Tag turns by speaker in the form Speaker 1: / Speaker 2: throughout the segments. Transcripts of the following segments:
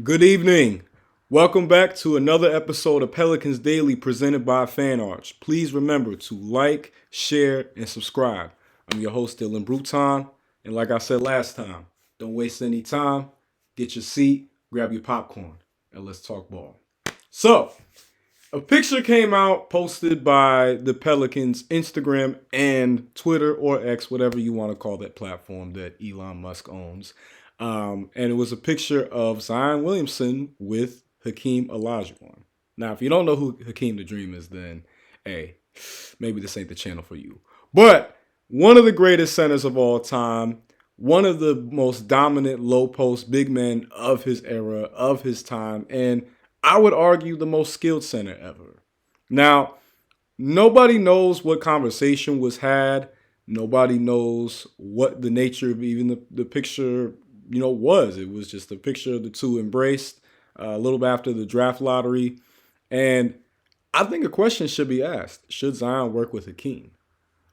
Speaker 1: Good evening. Welcome back to another episode of Pelicans Daily presented by Fan Arch. Please remember to like, share, and subscribe. I'm your host, Dylan Bruton. And like I said last time, don't waste any time. Get your seat, grab your popcorn, and let's talk ball. So, a picture came out posted by the Pelicans Instagram and Twitter or X, whatever you want to call that platform that Elon Musk owns. And it was a picture of Zion Williamson with Hakeem Olajuwon. Now, if you don't know who Hakeem the Dream is, then hey, maybe this ain't the channel for you. But one of the greatest centers of all time, one of the most dominant low post big men of his era, of his time, and I would argue the most skilled center ever. Now, nobody knows what conversation was had. Nobody knows what the nature of even the picture, was. It was just a picture of the two embraced a little bit after the draft lottery. And I think a question should be asked. Should Zion work with Hakeem?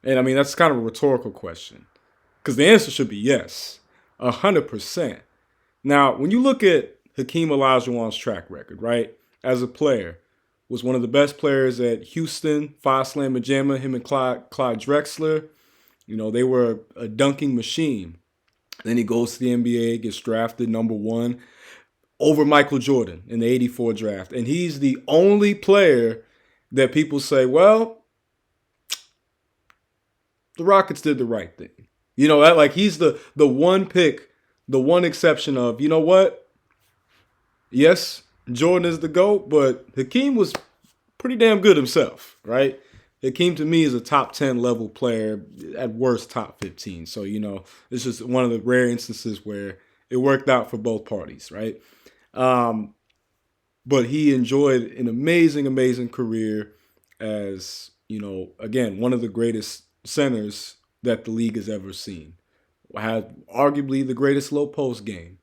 Speaker 1: And I mean, that's kind of a rhetorical question because the answer should be yes, 100%. Now, when you look at Hakeem Olajuwon's track record, right, as a player, was one of the best players at Houston, five slam jammer, him and Clyde Drexler. They were a dunking machine. Then he goes to the NBA, gets drafted number one over Michael Jordan in the 84 draft. And he's the only player that people say, well, the Rockets did the right thing. He's the one pick, the one exception of, you know what? Yes, Jordan is the GOAT, but Hakeem was pretty damn good himself, right? Hakeem to me is a top 10 level player, at worst top 15. So, it's just one of the rare instances where it worked out for both parties, right? But he enjoyed an amazing, amazing career as, again, one of the greatest centers that the league has ever seen. Had arguably the greatest low post game.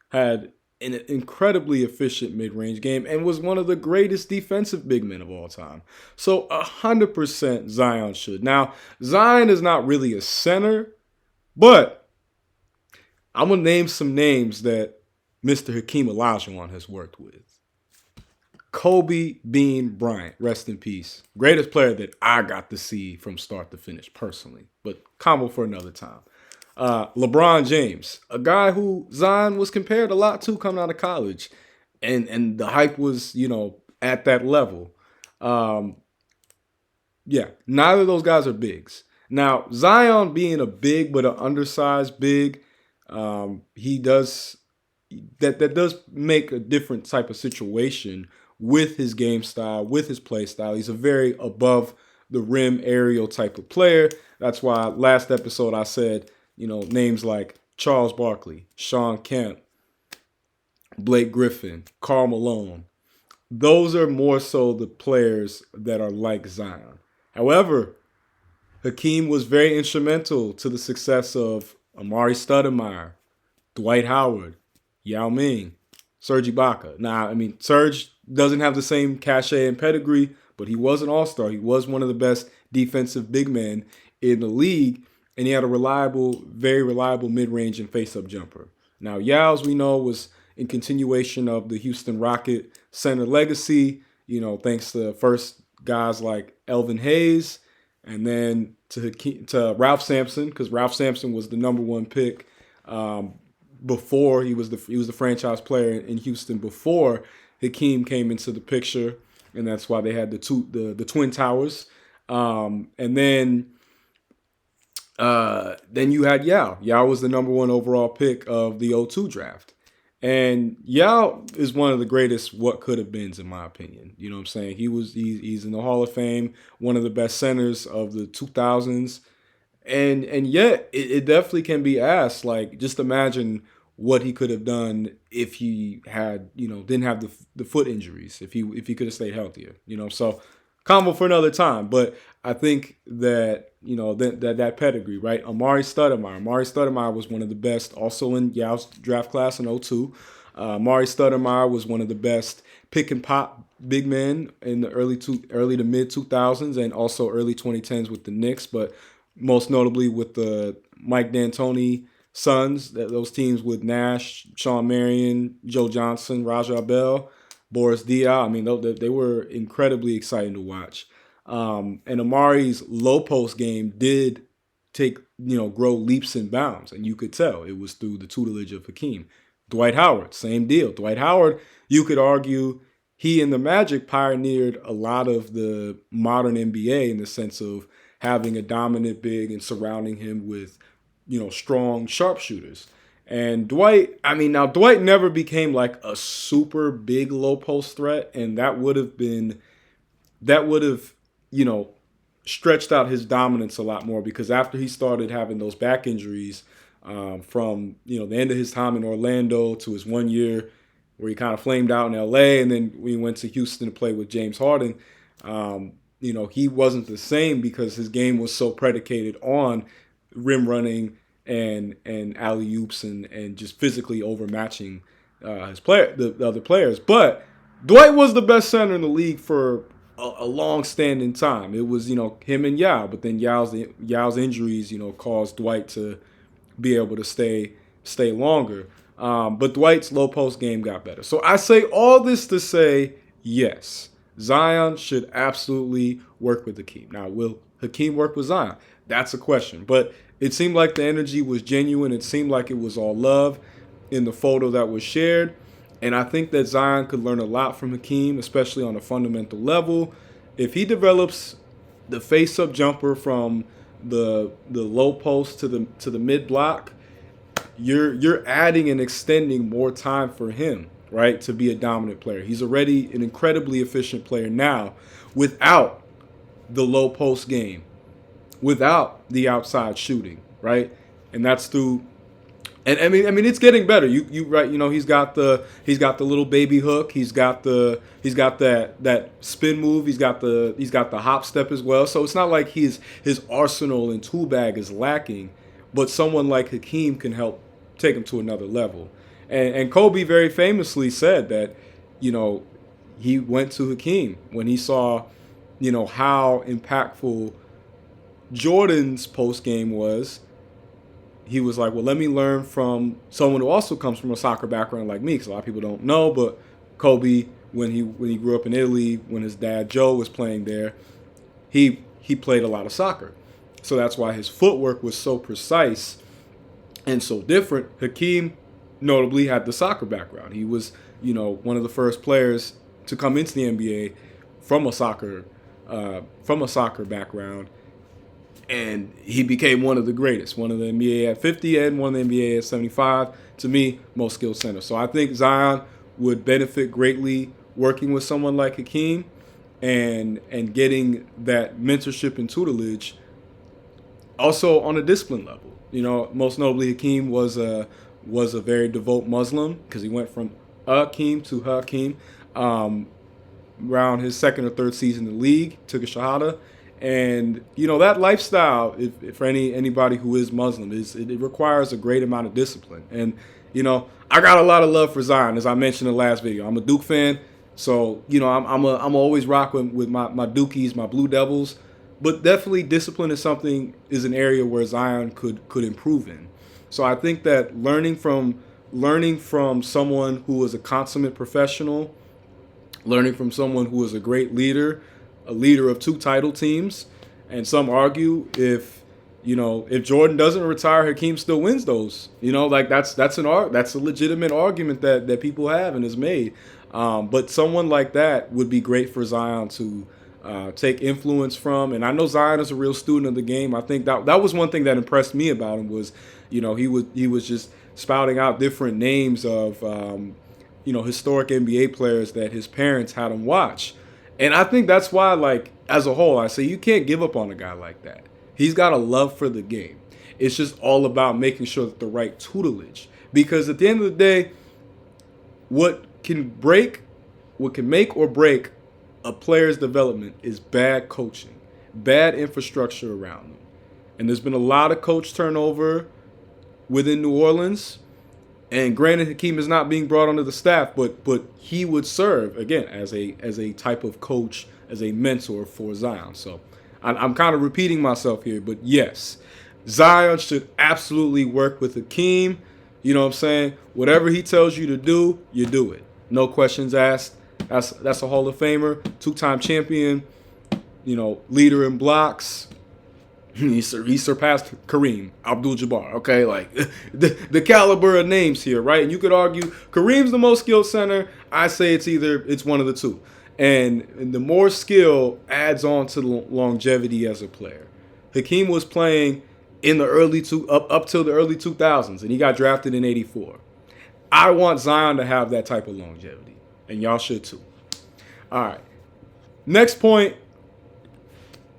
Speaker 1: Had an incredibly efficient mid-range game and was one of the greatest defensive big men of all time. So 100% Zion should. Now, Zion is not really a center, but I'm going to name some names that Mr. Hakeem Olajuwon has worked with. Kobe Bean Bryant, rest in peace. Greatest player that I got to see from start to finish personally, but combo for another time. LeBron James, a guy who Zion was compared a lot to coming out of college, and the hype was, at that level. Neither of those guys are bigs. Now, Zion being a big but an undersized big, he does that does make a different type of situation with his game style, with his play style. He's a very above the rim aerial type of player. That's why last episode I said, names like Charles Barkley, Sean Kemp, Blake Griffin, Karl Malone. Those are more so the players that are like Zion. However, Hakeem was very instrumental to the success of Amari Stoudemire, Dwight Howard, Yao Ming, Serge Ibaka. Now, Serge doesn't have the same cachet and pedigree, but he was an all-star. He was one of the best defensive big men in the league, and he had a very reliable mid-range and face-up jumper. Now, Yao, as we know, was in continuation of the Houston Rocket center legacy, thanks to first guys like Elvin Hayes, and then to Ralph Sampson, because Ralph Sampson was the number one pick before he was the franchise player in Houston before Hakeem came into the picture, and that's why they had the Twin Towers. And then you had Yao. Yao was the number one overall pick of the 02 draft. And Yao is one of the greatest what could have beens, in my opinion. You know what I'm saying? He's in the Hall of Fame, one of the best centers of the 2000s. And yet it definitely can be asked, like, just imagine what he could have done if he had, didn't have the foot injuries, if he could have stayed healthier, So combo for another time. But I think that, that pedigree, right? Amari Stoudemire was one of the best also in Yao's draft class in 02. Amari Stoudemire was one of the best pick and pop big men in the early to mid 2000s and also early 2010s with the Knicks, but most notably with the Mike D'Antoni Suns, those teams with Nash, Sean Marion, Joe Johnson, Raja Bell, Boris Diaw. I mean, they were incredibly exciting to watch. And Amari's low post game did grow leaps and bounds, and you could tell it was through the tutelage of Hakeem. Dwight Howard, same deal. Dwight Howard, you could argue he and the Magic pioneered a lot of the modern NBA in the sense of having a dominant big and surrounding him with, strong sharpshooters. And Dwight never became like a super big low post threat, and that would have, you know, stretched out his dominance a lot more because after he started having those back injuries from the end of his time in Orlando to his 1 year where he kind of flamed out in LA, and then we went to Houston to play with James Harden. He wasn't the same because his game was so predicated on rim running and alley oops and just physically overmatching the other players. But Dwight was the best center in the league for a long-standing time. It was him and Yao, but then Yao's injuries caused Dwight to be able to stay longer. But Dwight's low post game got better. So I say all this to say yes, Zion should absolutely work with Hakeem. Now, will Hakeem work with Zion? That's a question. But it seemed like the energy was genuine. It seemed like it was all love in the photo that was shared. And I think that Zion could learn a lot from Hakeem, especially on a fundamental level. If he develops the face-up jumper from the low post to the mid block, you're adding and extending more time for him, right, to be a dominant player. He's already an incredibly efficient player now without the low post game, without the outside shooting, right? And that's through. And I mean, it's getting better. You right? He's got the little baby hook. He's got that spin move. He's got the hop step as well. So it's not like his arsenal and tool bag is lacking, but someone like Hakeem can help take him to another level. And Kobe very famously said that, he went to Hakeem when he saw, how impactful Jordan's post game was. He was like, well, let me learn from someone who also comes from a soccer background like me, because a lot of people don't know, but Kobe, when he grew up in Italy, when his dad Joe was playing there, he played a lot of soccer. So that's why his footwork was so precise and so different. Hakeem notably had the soccer background. He was, one of the first players to come into the NBA from a soccer background. And he became one of the greatest, one of the NBA at 50 and one of the NBA at 75. To me, most skilled center. So I think Zion would benefit greatly working with someone like Hakeem and getting that mentorship and tutelage. Also on a discipline level, most notably Hakeem was a very devout Muslim because he went from Hakeem to Hakeem around his second or third season in the league, took a Shahada. And that lifestyle, if for anybody who is Muslim, it requires a great amount of discipline. And I got a lot of love for Zion, as I mentioned in the last video. I'm a Duke fan, so I'm always rocking with my Dukies, my Blue Devils. But definitely, discipline is an area where Zion could improve in. So I think that learning from someone who is a consummate professional, learning from someone who is a great leader. A leader of 2 title teams, and some argue if Jordan doesn't retire, Hakeem still wins those. That's a legitimate argument that people have and is made. But someone like that would be great for Zion to take influence from. And I know Zion is a real student of the game. I think that was one thing that impressed me about him was he was just spouting out different names of historic NBA players that his parents had him watch. And I think that's why, as a whole, I say you can't give up on a guy like that. He's got a love for the game. It's just all about making sure that the right tutelage. Because at the end of the day, what can make or break a player's development is bad coaching, bad infrastructure around them. And there's been a lot of coach turnover within New Orleans. And granted, Hakeem is not being brought onto the staff, but he would serve, again, as a type of coach, as a mentor for Zion. So I'm kind of repeating myself here, but yes, Zion should absolutely work with Hakeem. You know what I'm saying? Whatever he tells you to do, you do it. No questions asked. That's a Hall of Famer, two-time champion, leader in blocks. He surpassed Kareem Abdul-Jabbar. Okay, like the caliber of names here, right? And you could argue Kareem's the most skilled center. I say it's one of the two, and the more skill adds on to the longevity as a player. Hakeem was playing in the up till the early 2000s, and he got drafted in '84. I want Zion to have that type of longevity, and y'all should too. All right, next point.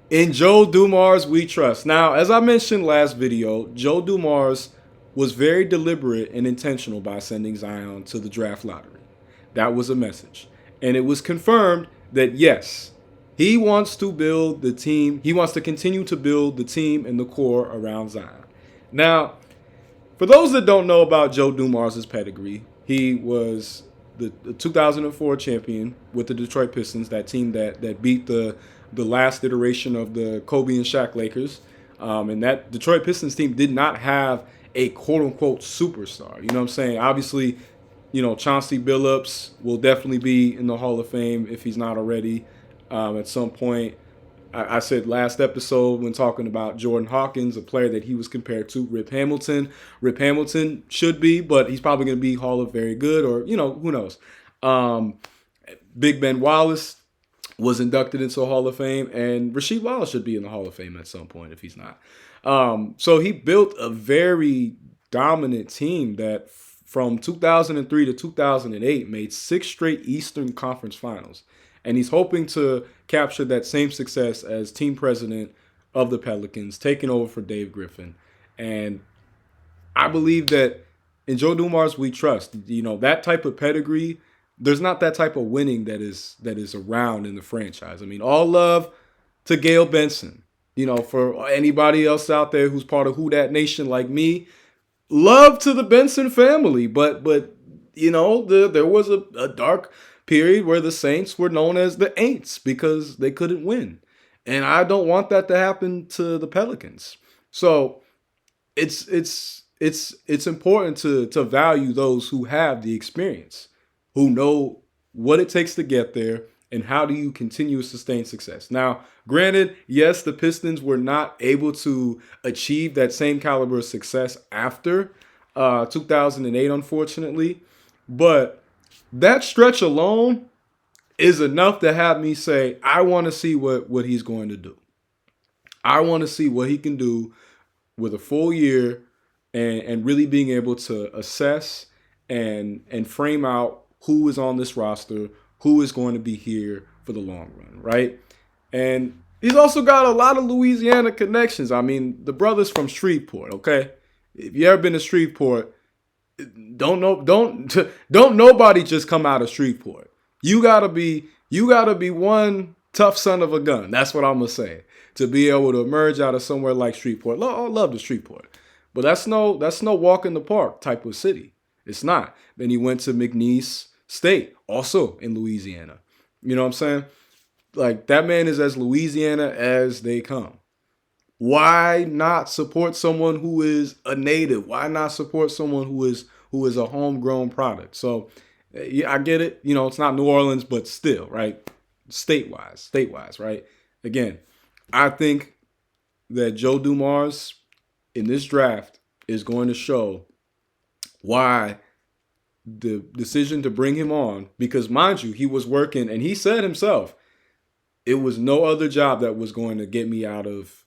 Speaker 1: In Joe Dumars, we trust. Now, as I mentioned last video, Joe Dumars was very deliberate and intentional by sending Zion to the draft lottery. That was a message. And it was confirmed that, yes, he wants to build the team. He wants to continue to build the team and the core around Zion. Now, for those that don't know about Joe Dumars' pedigree, he was the 2004 champion with the Detroit Pistons, that team that beat the last iteration of the Kobe and Shaq Lakers. And that Detroit Pistons team did not have a quote-unquote superstar. You know what I'm saying? Obviously, Chauncey Billups will definitely be in the Hall of Fame if he's not already at some point. I said last episode when talking about Jordan Hawkins, a player that he was compared to, Rip Hamilton. Rip Hamilton should be, but he's probably going to be Hall of Very Good, or, who knows. Big Ben Wallace was inducted into the Hall of Fame, and Rasheed Wallace should be in the Hall of Fame at some point if he's not. So he built a very dominant team that from 2003 to 2008 made 6 straight Eastern Conference Finals. And he's hoping to capture that same success as team president of the Pelicans, taking over for Dave Griffin. And I believe that in Joe Dumars we trust. That type of pedigree, there's not that type of winning that is around in the franchise. I mean, all love to Gail Benson. For anybody else out there who's part of Who Dat Nation like me, love to the Benson family. But there was a dark period where the Saints were known as the Aints because they couldn't win. And I don't want that to happen to the Pelicans. So it's important to value those who have the experience, who know what it takes to get there and how do you continue to sustain success. Now, granted, yes, the Pistons were not able to achieve that same caliber of success after 2008, unfortunately, but that stretch alone is enough to have me say, I want to see what he's going to do. I want to see what he can do with a full year and really being able to assess and frame out who is on this roster, who is going to be here for the long run, right? And he's also got a lot of Louisiana connections. I mean, the brother's from Shreveport, okay? If you ever been to Shreveport, don't nobody just come out of Shreveport. You gotta be one tough son of a gun. That's what I'm gonna say, to be able to emerge out of somewhere like Shreveport. I love the Shreveport, but that's no walk in the park type of city. It's not. Then he went to McNeese State, also in Louisiana. You know what I'm saying? Like, that man is as Louisiana as they come. Why not support someone who is a native? Why not support someone who is a homegrown product? So, yeah, I get it. It's not New Orleans, but still, right? Statewise, right? Again, I think that Joe Dumars in this draft is going to show why the decision to bring him on, because mind you, he was working, and he said himself, it was no other job that was going to get me out of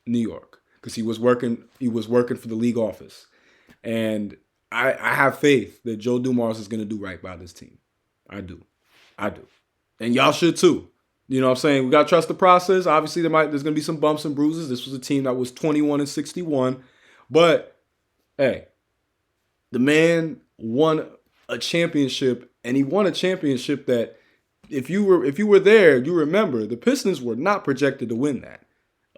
Speaker 1: New York, because he was working for the league office. And I have faith that Joe Dumars is going to do right by this team. I do. And y'all should too. You know what I'm saying? We got to trust the process. Obviously, there's going to be some bumps and bruises. This was a team that was 21-61. But, hey, the man won a championship, and he won a championship that if you were there, you remember the Pistons were not projected to win that.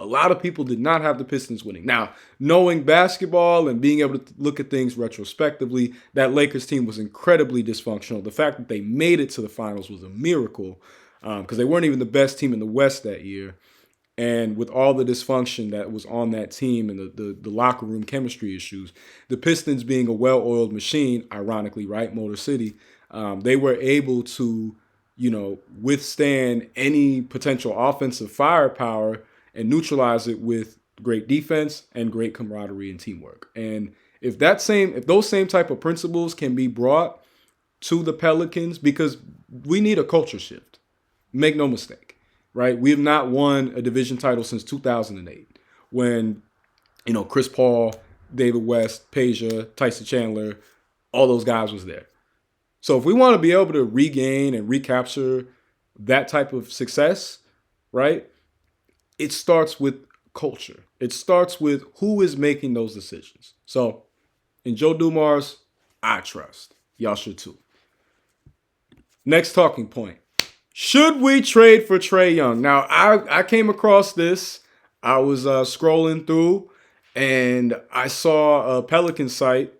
Speaker 1: A lot of people did not have the Pistons winning. Now, knowing basketball and being able to look at things retrospectively, that Lakers team was incredibly dysfunctional. The fact that they made it to the finals was a miracle, because they weren't even the best team in the West that year. And with all the dysfunction that was on that team and the locker room chemistry issues, the Pistons being a well-oiled machine, ironically, right, Motor City, they were able to, withstand any potential offensive firepower and neutralize it with great defense and great camaraderie and teamwork. And if those same type of principles can be brought to the Pelicans, because we need a culture shift. Make no mistake, right? We have not won a division title since 2008 when, Chris Paul, David West, Peja, Tyson Chandler, all those guys was there. So if we want to be able to regain and recapture that type of success, right, it starts with culture. It starts with who is making those decisions. So in Joe Dumars, I trust. Y'all should too. Next talking point. Should we trade for Trae Young? Now, I came across this. I was scrolling through, and I saw a Pelican site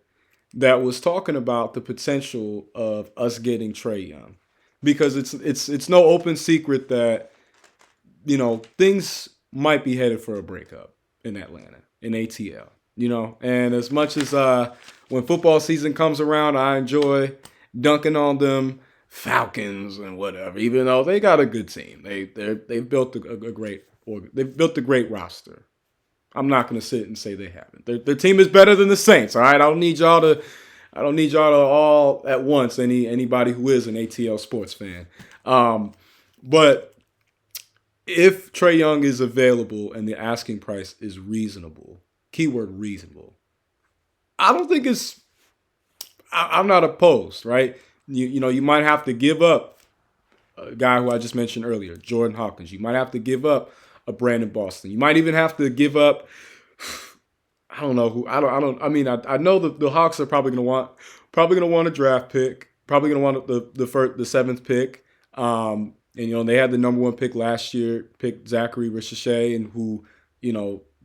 Speaker 1: that was talking about the potential of us getting Trae Young, because it's no open secret that things might be headed for a breakup in Atlanta, in ATL. And as much as when football season comes around, I enjoy dunking on them Falcons and whatever, even though they got a good team. They've built a great roster. I'm not going to sit and say they haven't. Their team is better than the Saints. All right, I don't need y'all to all at once. Anybody who is an ATL sports fan, but if Trae Young is available and the asking price is reasonable, keyword reasonable, I don't think it's. I'm not opposed, right? You might have to give up a guy who I just mentioned earlier, Jordan Hawkins. You might have to give up a Brandon Boston. You might even have to give up. I don't know who. I mean, I know the Hawks are probably going to want a draft pick. Probably going to want the seventh pick. And they had the number one pick last year. Picked Zachary Ricochet, and who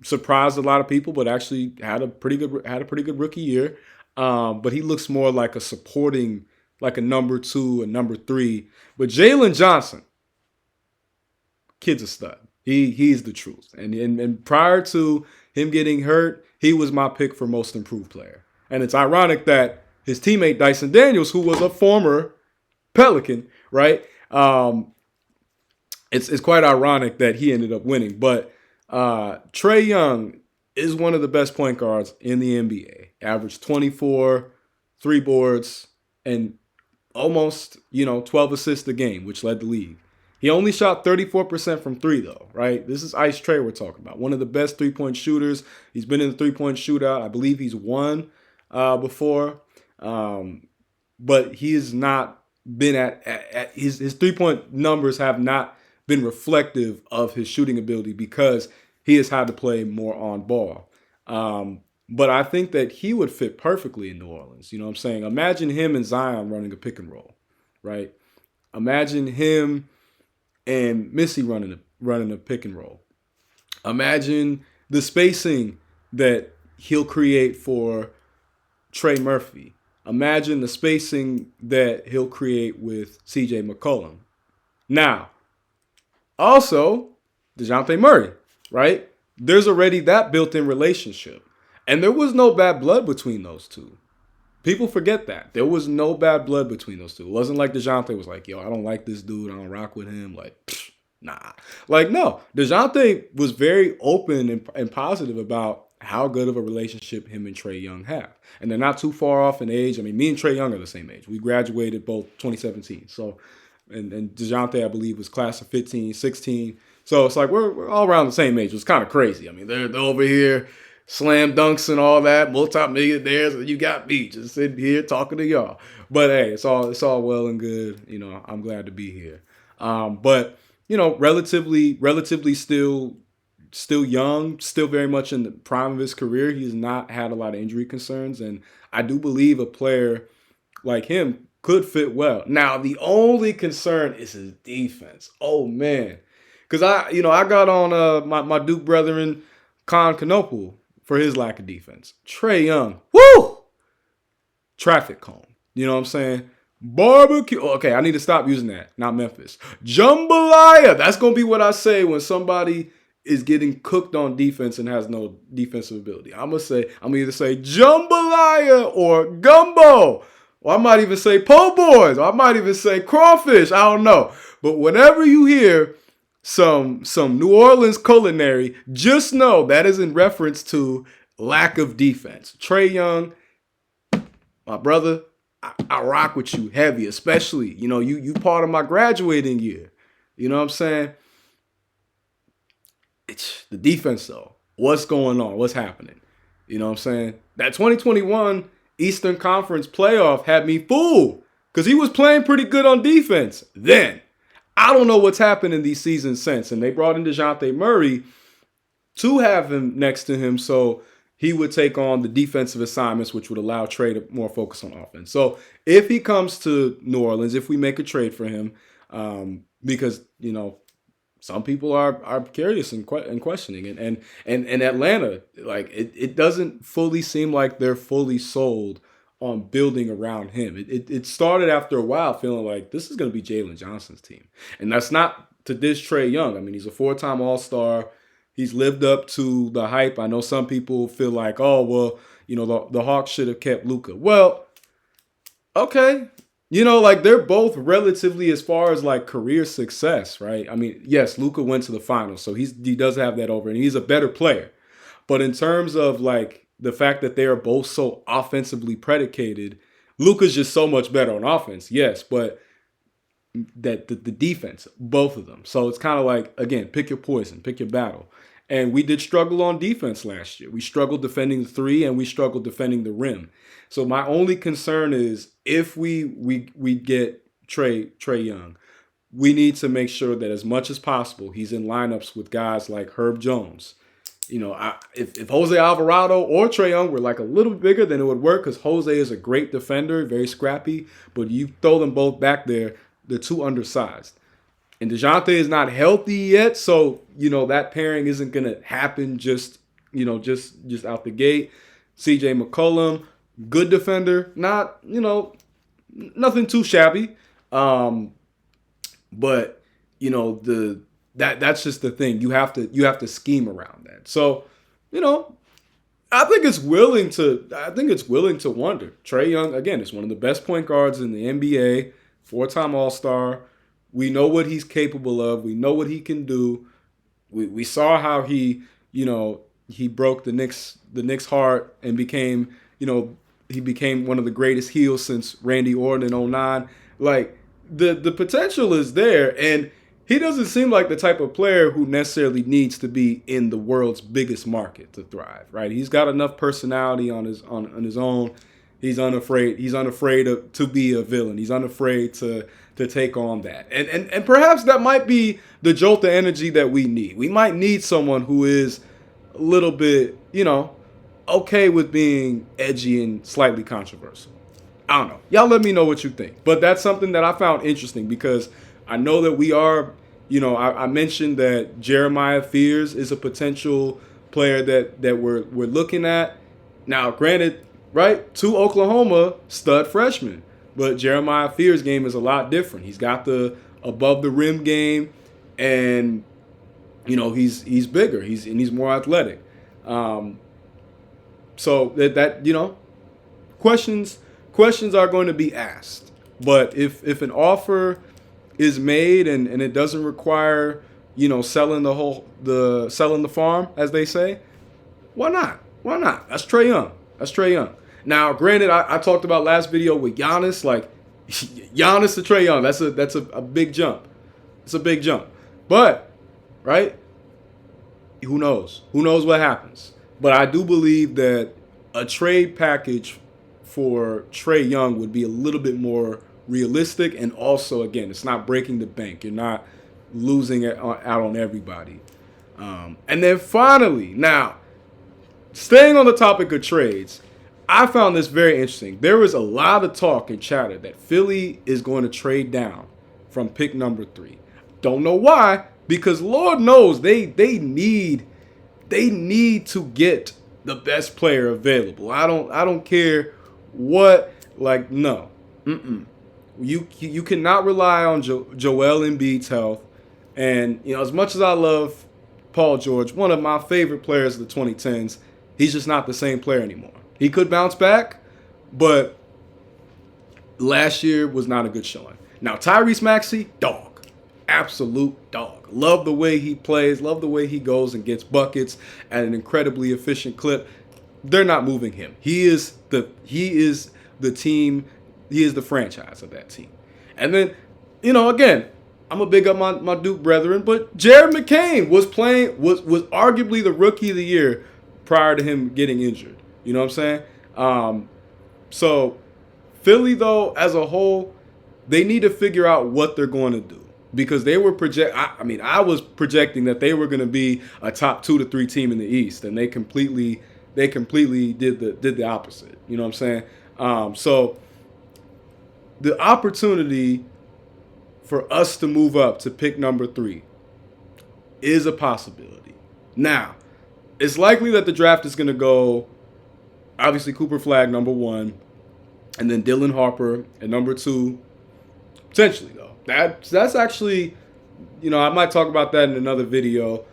Speaker 1: surprised a lot of people, but actually had a pretty good rookie year. But he looks more like a supporting, like a number 2, a number 3. But Jalen Johnson, kid's a stud. He's the truth. And prior to him getting hurt, he was my pick for most improved player. And it's ironic that his teammate Dyson Daniels, who was a former Pelican, right? It's quite ironic that he ended up winning. But Trae Young is one of the best point guards in the NBA. Averaged 24, 3 boards, and almost, 12 assists a game, which led the league. He only shot 34% from 3, though, right? This is Ice Trae we're talking about. One of the best three-point shooters. He's been in the three-point shootout. I believe he's won before. But he has not been at his three-point numbers have not been reflective of his shooting ability because he has had to play more on ball. But I think that he would fit perfectly in New Orleans. You know what I'm saying? Imagine him and Zion running a pick and roll, right? Imagine him and Missy running a pick and roll. Imagine the spacing that he'll create for Trey Murphy. Imagine the spacing that he'll create with CJ McCollum. Now, also, DeJounte Murray, right? There's already that built-in relationship. And there was no bad blood between those two. People forget that. There was no bad blood between those two. It wasn't like DeJounte was like, yo, I don't like this dude. I don't rock with him. Like, nah. Like, no. DeJounte was very open and positive about how good of a relationship him and Trae Young have. And they're not too far off in age. I mean, me and Trae Young are the same age. We graduated both 2017. So, and DeJounte, I believe, was class of 15, 16. So it's like we're all around the same age. It's kind of crazy. I mean, they're over here, slam dunks and all that, multi-millionaires, and you got me just sitting here talking to y'all. But hey, it's all well and good. I'm glad to be here. But relatively still young, still very much in the prime of his career. He's not had a lot of injury concerns, and I do believe a player like him could fit well. Now, the only concern is his defense. Oh man, because I got on my Duke brethren, Con Canopal, for his lack of defense. Trae Young, woo! Traffic cone. You know what I'm saying? Barbecue. Okay, I need to stop using that. Not Memphis. Jambalaya. That's going to be what I say when somebody is getting cooked on defense and has no defensive ability. I'm either say jambalaya or gumbo, or I might even say po' boys, or I might even say crawfish. I don't know. But whenever you hear some New Orleans culinary, just know that is in reference to lack of defense. Trae Young, my brother, I rock with you heavy, especially, you part of my graduating year. You know what I'm saying? It's the defense, though. What's going on? What's happening? You know what I'm saying? That 2021 Eastern Conference playoff had me fooled because he was playing pretty good on defense then. I don't know what's happened in these seasons since. And they brought in DeJounte Murray to have him next to him so he would take on the defensive assignments, which would allow Trae to more focus on offense. So if he comes to New Orleans, if we make a trade for him, because, some people are curious and questioning. And Atlanta, like, it doesn't fully seem like they're fully sold on building around him. It started after a while feeling like this is going to be Jalen Johnson's team. And that's not to diss Trae Young. I mean, he's a 4-time All-Star. He's lived up to the hype. I know some people feel like, oh, well, the Hawks should have kept Luka. Well, okay. They're both relatively, as far as like career success, right? I mean, yes, Luka went to the finals, so he does have that over, and he's a better player. But in terms of like the fact that they are both so offensively predicated, Luka's just so much better on offense, yes, but that the defense, both of them. So it's kind of like, again, pick your poison, pick your battle. And we did struggle on defense last year. We struggled defending the three, and we struggled defending the rim. So my only concern is if we get Trae Young, we need to make sure that as much as possible he's in lineups with guys like Herb Jones. If Jose Alvarado or Trae Young were like a little bigger, then it would work because Jose is a great defender, very scrappy. But you throw them both back there, they're too undersized. And DeJounte is not healthy yet, so, that pairing isn't going to happen just out the gate. CJ McCollum, good defender, not, nothing too shabby. But, that's just the thing. You have to scheme around that. So, I think it's willing to wonder. Trae Young, again, is one of the best point guards in the NBA, 4-time All-Star. We know what he's capable of. We know what he can do. We saw how he broke the Knicks' heart and became, he became one of the greatest heels since Randy Orton in 2009. Like, the potential is there, and he doesn't seem like the type of player who necessarily needs to be in the world's biggest market to thrive, right? He's got enough personality on his own. He's unafraid to be a villain. He's unafraid to take on that. And perhaps that might be the jolt of energy that we need. We might need someone who is a little bit, okay with being edgy and slightly controversial. I don't know. Y'all let me know what you think. But that's something that I found interesting because I know that we are, I mentioned that Jeremiah Fears is a potential player that we're looking at. Now, granted, right, to Oklahoma, stud freshman. But Jeremiah Fears' game is a lot different. He's got the above the rim game, and he's bigger. He's more athletic. So that questions are going to be asked. But if an offer is made and it doesn't require selling the farm, as they say, why not? Why not? That's Trae Young. Now, granted, I talked about last video with Giannis, like Giannis to Trae Young. That's a big jump. It's a big jump. But, right? Who knows? Who knows what happens? But I do believe that a trade package for Trae Young would be a little bit more realistic, and also, again, it's not breaking the bank. You're not losing it out on everybody. And then finally, now, staying on the topic of trades, I found this very interesting. There was a lot of talk and chatter that Philly is going to trade down from pick number 3. Don't know why, because Lord knows they need to get the best player available. I don't care what, like, no. You cannot rely on Joel Embiid's health. And, as much as I love Paul George, one of my favorite players of the 2010s. He's just not the same player anymore. He could bounce back, but last year was not a good showing. Now, Tyrese Maxey, dog. Absolute dog. Love the way he plays. Love the way he goes and gets buckets at an incredibly efficient clip. They're not moving him. He is the team. He is the franchise of that team. And then, again, I'm going to big up my Duke brethren, but Jared McCain was arguably the rookie of the year prior to him getting injured. You know what I'm saying? So Philly, though, as a whole, they need to figure out what they're going to do. Because they were I was projecting that they were going to be a top 2 to 3 team in the East, and they completely did the opposite. You know what I'm saying? So the opportunity for us to move up to pick number 3 is a possibility. Now, it's likely that the draft is going to go, obviously, Cooper Flagg, number 1, and then Dylan Harper at number 2, potentially, though. That's actually, I might talk about that in another video,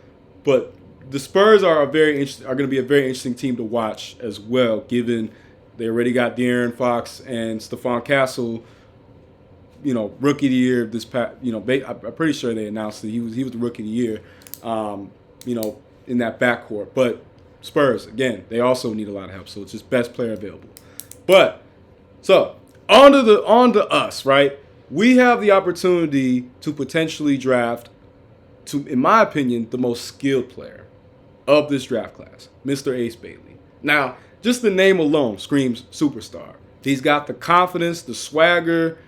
Speaker 1: but the Spurs are going to be a very interesting team to watch as well, given they already got De'Aaron Fox and Stephon Castle, rookie of the year this past, I'm pretty sure they announced that he was the rookie of the year, in that backcourt. But Spurs, again, they also need a lot of help, so it's just best player available. But so on to us, right? We have the opportunity to potentially draft, in my opinion, the most skilled player of this draft class, Mr. Ace Bailey. Now, just the name alone screams superstar. He's got the confidence, the swagger,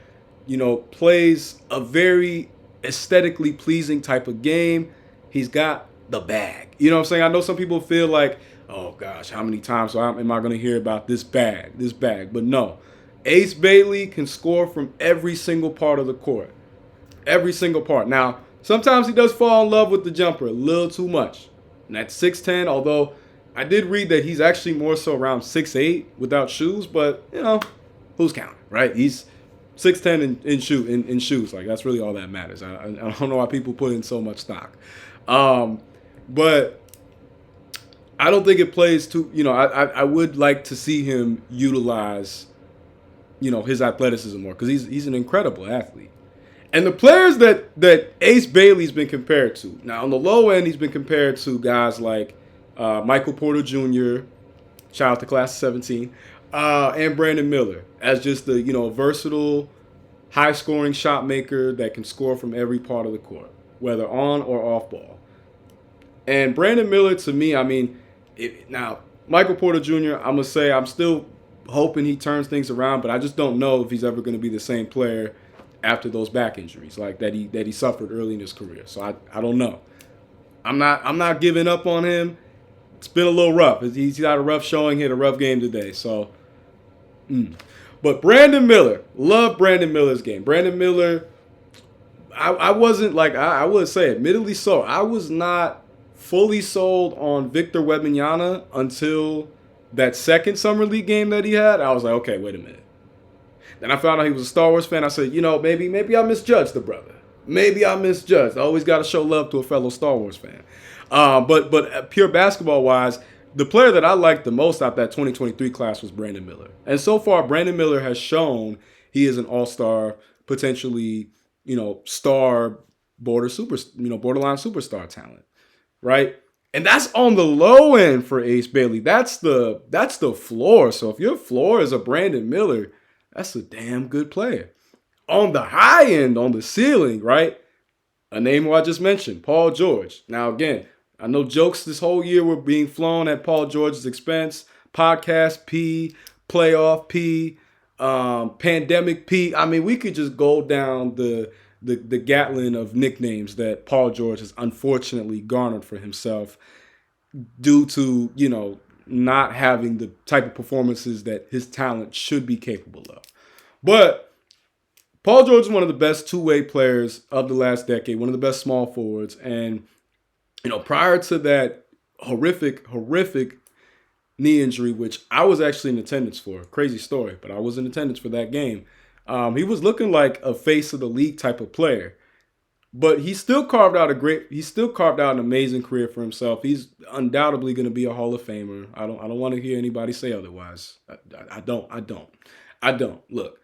Speaker 1: plays a very aesthetically pleasing type of game. He's got the bag. You know what I'm saying? I know some people feel like, oh gosh, how many times am I going to hear about this bag? But no. Ace Bailey can score from every single part of the court. Every single part. Now, sometimes he does fall in love with the jumper a little too much. And that's 6'10", although I did read that he's actually more so around 6'8" without shoes, but, who's counting, right? He's 6'10" in shoes. Like, that's really all that matters. I don't know why people put in so much stock. But I don't think it plays too, I would like to see him utilize his athleticism more, because he's an incredible athlete. And the players that Ace Bailey's been compared to, now on the low end, he's been compared to guys like Michael Porter Jr., shout out to class of 17, and Brandon Miller, as just the versatile, high-scoring shot maker that can score from every part of the court, whether on or off ball. And Brandon Miller, to me, now Michael Porter Jr., I'm gonna say I'm still hoping he turns things around, but I just don't know if he's ever going to be the same player after those back injuries like that he suffered early in his career. So I don't know. I'm not giving up on him. It's been a little rough. He's had a rough showing, hit a rough game today. So, But Brandon Miller, love Brandon Miller's game. Brandon Miller, I wasn't I would say, admittedly so, I was not fully sold on Victor Wembanyama until that second Summer League game that he had. I was like, okay, wait a minute. Then I found out he was a Star Wars fan. I said, maybe I misjudged the brother. Maybe I misjudged. I always got to show love to a fellow Star Wars fan. But pure basketball-wise, the player that I liked the most out that 2023 class was Brandon Miller. And so far, Brandon Miller has shown he is an all-star, potentially, star, borderline superstar talent, right? And that's on the low end for Ace Bailey. That's the floor. So if your floor is a Brandon Miller, that's a damn good player. On the high end, on the ceiling, right? A name who I just mentioned, Paul George. Now, again, I know jokes this whole year were being flown at Paul George's expense. Podcast P, playoff P, pandemic P. We could just go down the Gatlin of nicknames that Paul George has unfortunately garnered for himself due to, not having the type of performances that his talent should be capable of. But Paul George is one of the best two-way players of the last decade, one of the best small forwards. And, prior to that horrific knee injury, which I was actually in attendance for, crazy story, but I was in attendance for that game. He was looking like a face of the league type of player. But he still carved out an amazing career for himself. He's undoubtedly going to be a Hall of Famer. I don't want to hear anybody say otherwise. I don't. Look,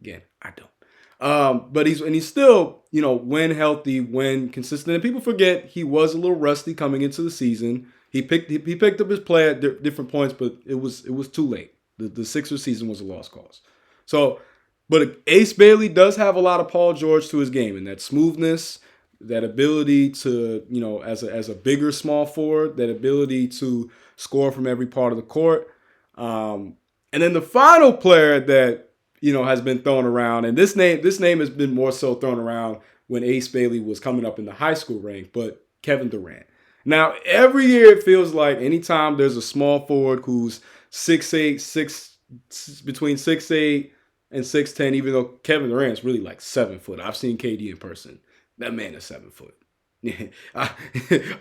Speaker 1: again, I don't. But he's still, when healthy, when consistent. And people forget he was a little rusty coming into the season. He picked up his play at different points, but it was too late. The Sixers season was a lost cause. So, but Ace Bailey does have a lot of Paul George to his game, and that smoothness, that ability to, as a bigger small forward, that ability to score from every part of the court. And then the final player that has been thrown around, and this name has been more so thrown around when Ace Bailey was coming up in the high school rank, but Kevin Durant. Now, every year it feels like anytime there's a small forward who's 6'8", between 6'8" and 6'10", even though Kevin Durant's really like 7 foot. I've seen KD in person. That man is 7 foot. I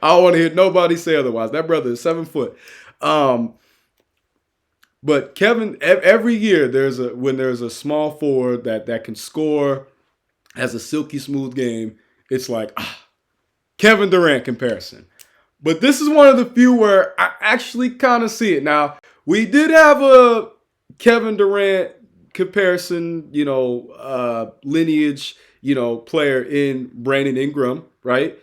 Speaker 1: don't want to hear nobody say otherwise. That brother is 7 foot. But Kevin, every year when there's a small forward that can score, has a silky smooth game, it's like Kevin Durant comparison. But this is one of the few where I actually kind of see it. Now, we did have a Kevin Durant comparison, lineage, player in Brandon Ingram, right?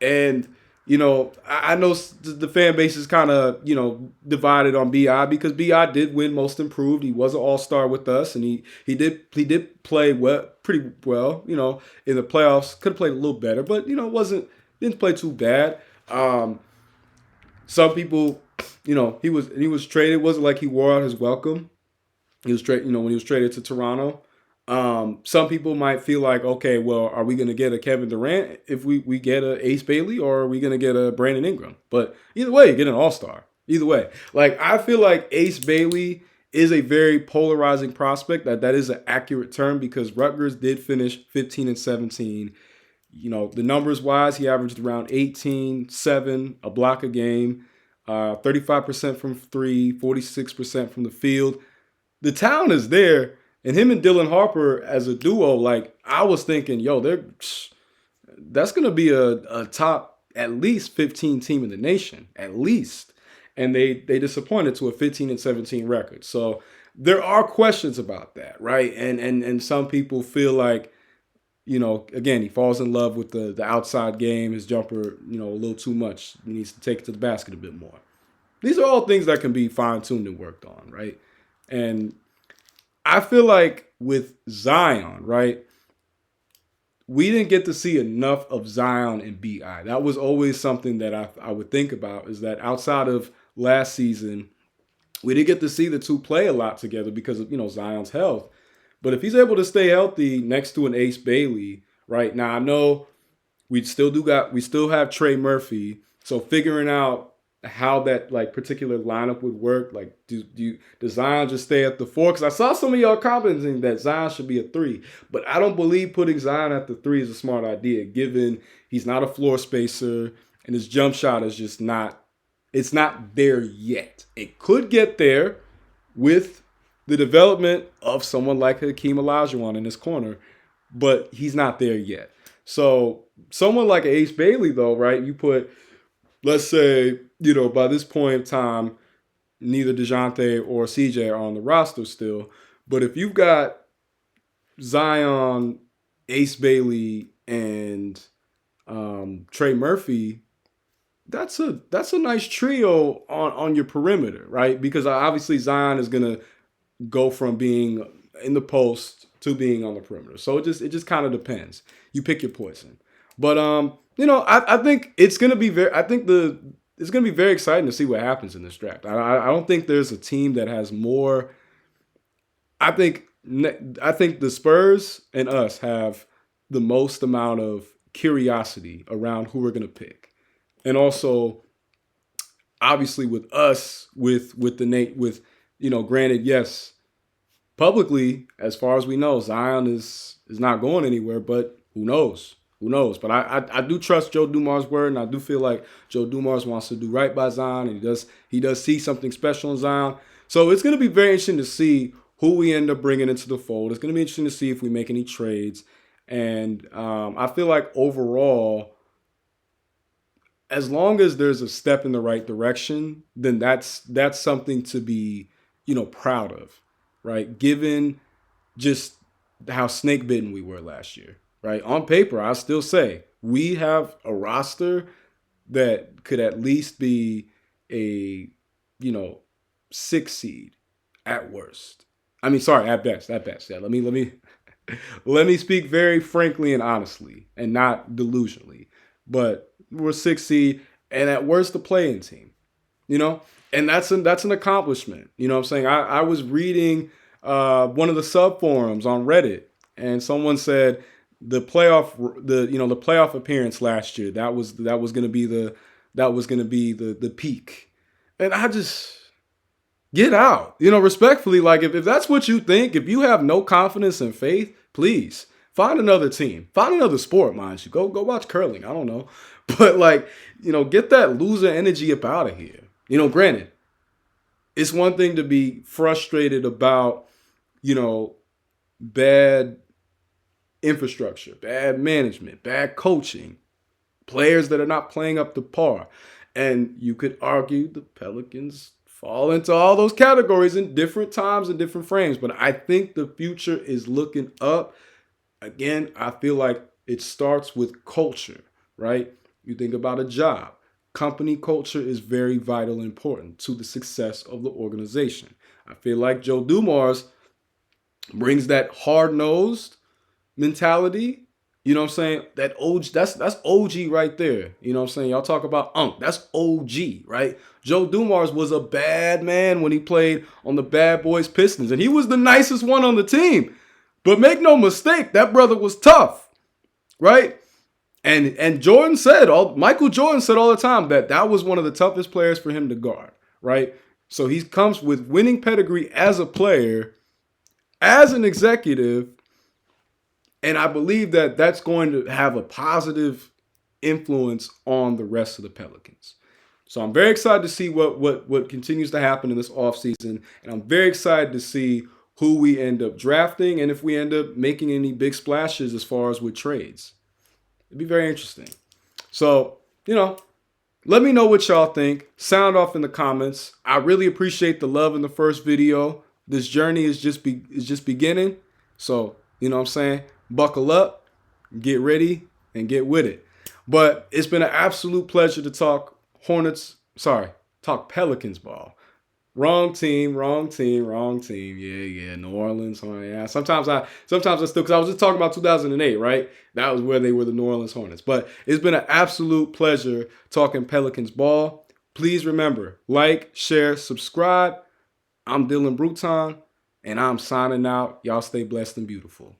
Speaker 1: And I know the fan base is kind of, divided on BI because BI did win Most Improved. He was an All-Star with us, and he did play pretty well, in the playoffs. Could have played a little better, but didn't play too bad. Some people, he was traded. It wasn't like he wore out his welcome. He was traded, when he was traded to Toronto. Some people might feel like, okay, well, are we going to get a Kevin Durant if we get a Ace Bailey, or are we going to get a Brandon Ingram? But either way, you get an All-Star. Either way. Like, I feel like Ace Bailey is a very polarizing prospect. That is an accurate term because Rutgers did finish 15-17. The numbers wise, he averaged around 18, 7, a block a game, 35% from three, 46% from the field. The talent is there. And him and Dylan Harper as a duo, like, I was thinking, that's going to be a top at least 15 team in the nation, at least. And they disappointed to a 15-17 record. So there are questions about that, right? And some people feel like, again, he falls in love with the outside game, his jumper, a little too much. He needs to take it to the basket a bit more. These are all things that can be fine-tuned and worked on, right? And I feel like with Zion, right, we didn't get to see enough of Zion and BI. That was always something that I would think about, is that outside of last season, we didn't get to see the two play a lot together because of, Zion's health. But if he's able to stay healthy next to an Ace Bailey, right, now I know we still have Trey Murphy, so figuring out how that particular lineup would work, does Zion just stay at the 4? Because I saw some of y'all commenting that Zion should be a 3, but I don't believe putting Zion at the 3 is a smart idea, given he's not a floor spacer and his jump shot is just not there yet. It could get there with the development of someone like Hakeem Olajuwon in his corner, but he's not there yet. So someone like Ace Bailey, though, right? You put, let's say, by this point in time, neither DeJounte or CJ are on the roster still. But if you've got Zion, Ace Bailey, and Trey Murphy, that's a nice trio on your perimeter, right? Because obviously Zion is gonna go from being in the post to being on the perimeter. So it just kind of depends. You pick your poison. But I think it's gonna be it's gonna be very exciting to see what happens in this draft. I don't think there's a team that has more. I think the Spurs and us have the most amount of curiosity around who we're gonna pick, and also, obviously, with us, granted, yes, publicly, as far as we know, Zion is not going anywhere, but who knows? Who knows? But I do trust Joe Dumar's word, and I do feel like Joe Dumar wants to do right by Zion, and he does see something special in Zion. So it's going to be very interesting to see who we end up bringing into the fold. It's going to be interesting to see if we make any trades. And I feel like overall, as long as there's a step in the right direction, then that's something to be, proud of, right? Given just how snake bitten we were last year, right? On paper, I still say we have a roster that could at least be a, you know, 6 seed at worst. I mean, sorry, at best, at best. Yeah, let me speak very frankly and honestly, and not delusionally. But we're 6 seed, and at worst, the playing team. You know, and that's an accomplishment. You know what I'm saying? I was reading one of the sub forums on Reddit, and someone said the playoff appearance last year that was going to be the peak, and I just get out. Respectfully, like if that's what you think, if you have no confidence and faith, please find another team, find another sport, mind you. Go watch curling. I don't know, but like get that loser energy up out of here. Granted, it's one thing to be frustrated about bad infrastructure, bad management, bad coaching, players that are not playing up to par. And you could argue the Pelicans fall into all those categories in different times and different frames. But I think the future is looking up. Again, I feel like it starts with culture, right? You think about a job. Company culture is very vital and important to the success of the organization. I feel like Joe Dumars brings that hard-nosed mentality. You know what I'm saying? That OG, that's OG right there. You know what I'm saying? Y'all talk about that's OG, right? Joe Dumars was a bad man when he played on the Bad Boys Pistons, and he was the nicest one on the team. But make no mistake, that brother was tough, right? And Michael Jordan said all the time that was one of the toughest players for him to guard, right? So he comes with winning pedigree as a player, as an executive, and I believe that that's going to have a positive influence on the rest of the Pelicans. So I'm very excited to see what continues to happen in this offseason, and I'm very excited to see who we end up drafting and if we end up making any big splashes as far as with trades. It'd be very interesting. So, let me know what y'all think. Sound off in the comments. I really appreciate the love in the first video. This journey is just beginning. So, you know what I'm saying? Buckle up, get ready, and get with it. But it's been an absolute pleasure to talk Pelicans ball. Wrong team. Yeah, New Orleans. Yeah. Sometimes I still, because I was just talking about 2008, right? That was where they were, the New Orleans Hornets. But it's been an absolute pleasure talking Pelicans ball. Please remember, like, share, subscribe. I'm Dylan Bruton, and I'm signing out. Y'all stay blessed and beautiful.